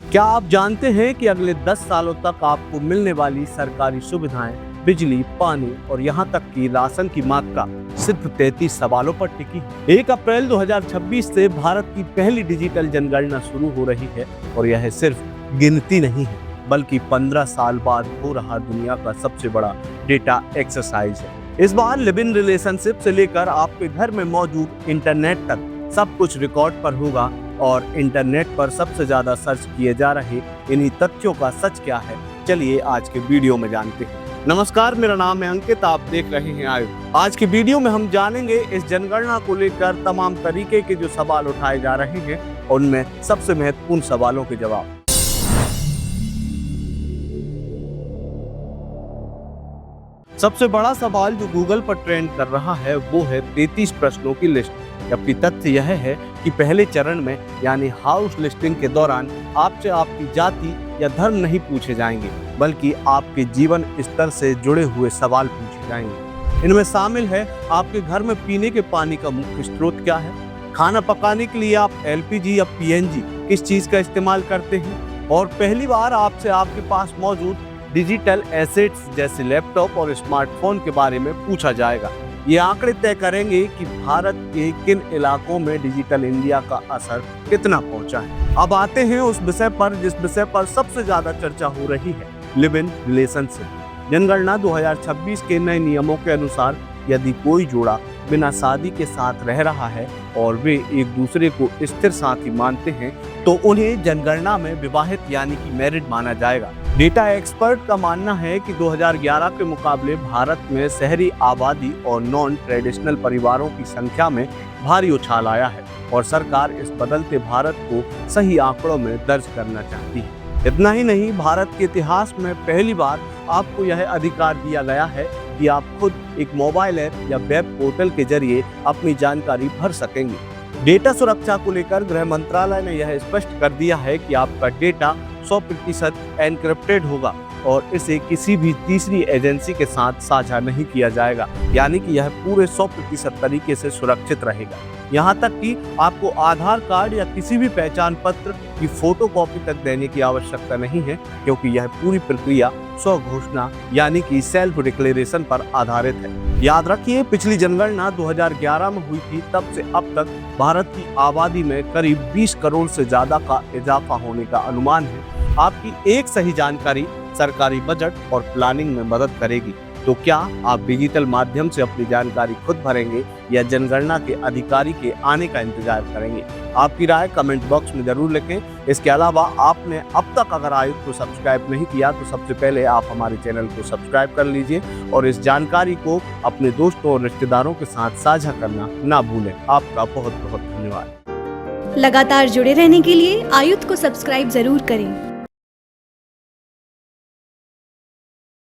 क्या आप जानते हैं कि अगले 10 सालों तक आपको मिलने वाली सरकारी सुविधाएं, बिजली, पानी और यहां तक कि राशन की मात्रा सिर्फ 33 सवालों पर टिकी है। 1 अप्रैल 2026 से भारत की पहली डिजिटल जनगणना शुरू हो रही है और यह सिर्फ गिनती नहीं है, बल्कि 15 साल बाद हो रहा दुनिया का सबसे बड़ा डेटा एक्सरसाइज है। इस बार लिव इन रिलेशनशिप से लेकर आपके घर में मौजूद इंटरनेट तक सब कुछ रिकॉर्ड पर होगा और इंटरनेट पर सबसे ज्यादा सर्च किए जा रहे इन्हीं तथ्यों का सच क्या है, चलिए आज के वीडियो में जानते हैं। नमस्कार, मेरा नाम है अंकित, आप देख रहे हैं आयुक्त। आज की वीडियो में हम जानेंगे इस जनगणना को लेकर तमाम तरीके के जो सवाल उठाए जा रहे हैं, उनमें सबसे महत्वपूर्ण सवालों के जवाब। सबसे बड़ा सवाल जो गूगल पर ट्रेंड कर रहा है वो है 33 प्रश्नों की लिस्ट। जबकि तथ्य यह है कि पहले चरण में यानी हाउस लिस्टिंग के दौरान आपसे आपकी जाति या धर्म नहीं पूछे जाएंगे, बल्कि आपके जीवन स्तर से जुड़े हुए सवाल पूछे जाएंगे। इनमें शामिल है आपके घर में पीने के पानी का मुख्य स्रोत क्या है, खाना पकाने के लिए आप एलपीजी या पीएनजी किस चीज का इस्तेमाल करते हैं, और पहली बार आपसे आपके पास मौजूद डिजिटल एसेट्स जैसे लैपटॉप और स्मार्टफोन के बारे में पूछा जाएगा। ये आंकड़े तय करेंगे कि भारत के किन इलाकों में डिजिटल इंडिया का असर कितना पहुंचा है। अब आते हैं उस विषय पर जिस विषय पर सबसे ज्यादा चर्चा हो रही है, लिव इन रिलेशनशिप। जनगणना 2026 के नए नियमों के अनुसार यदि कोई जोड़ा बिना शादी के साथ रह रहा है और वे एक दूसरे को स्थिर साथी मानते हैं तो उन्हें जनगणना में विवाहित यानी कि मैरिड माना जाएगा। डेटा एक्सपर्ट का मानना है कि 2011 के मुकाबले भारत में शहरी आबादी और नॉन ट्रेडिशनल परिवारों की संख्या में भारी उछाल आया है और सरकार इस बदलते भारत को सही आंकड़ों में दर्ज करना चाहती है। इतना ही नहीं, भारत के इतिहास में पहली बार आपको यह अधिकार दिया गया है कि आप खुद एक मोबाइल ऐप या वेब पोर्टल के जरिए अपनी जानकारी भर सकेंगे। डेटा सुरक्षा को लेकर गृह मंत्रालय ने यह स्पष्ट कर दिया है कि आपका डेटा 100% एनक्रिप्टेड होगा और इसे किसी भी तीसरी एजेंसी के साथ साझा नहीं किया जाएगा, यानी कि यह पूरे 100% तरीके से सुरक्षित रहेगा। यहाँ तक कि आपको आधार कार्ड या किसी भी पहचान पत्र की फोटोकॉपी तक देने की आवश्यकता नहीं है, क्योंकि यह पूरी प्रक्रिया स्वघोषणा यानी कि सेल्फ डिक्लेरेशन पर आधारित है। याद रखिए, पिछली जनगणना 2011 में हुई थी, तब से अब तक भारत की आबादी में करीब 20 करोड़ से ज्यादा का इजाफा होने का अनुमान है। आपकी एक सही जानकारी सरकारी बजट और प्लानिंग में मदद करेगी। तो क्या आप डिजिटल माध्यम से अपनी जानकारी खुद भरेंगे या जनगणना के अधिकारी के आने का इंतजार करेंगे? आपकी राय कमेंट बॉक्स में जरूर लिखें। इसके अलावा आपने अब तक अगर आयुक्त को सब्सक्राइब नहीं किया तो सबसे पहले आप हमारे चैनल को सब्सक्राइब कर लीजिए और इस जानकारी को अपने दोस्तों और रिश्तेदारों के साथ साझा करना ना भूलें। आपका बहुत बहुत धन्यवाद। लगातार जुड़े रहने के लिए आयुक्त को सब्सक्राइब जरूर करें।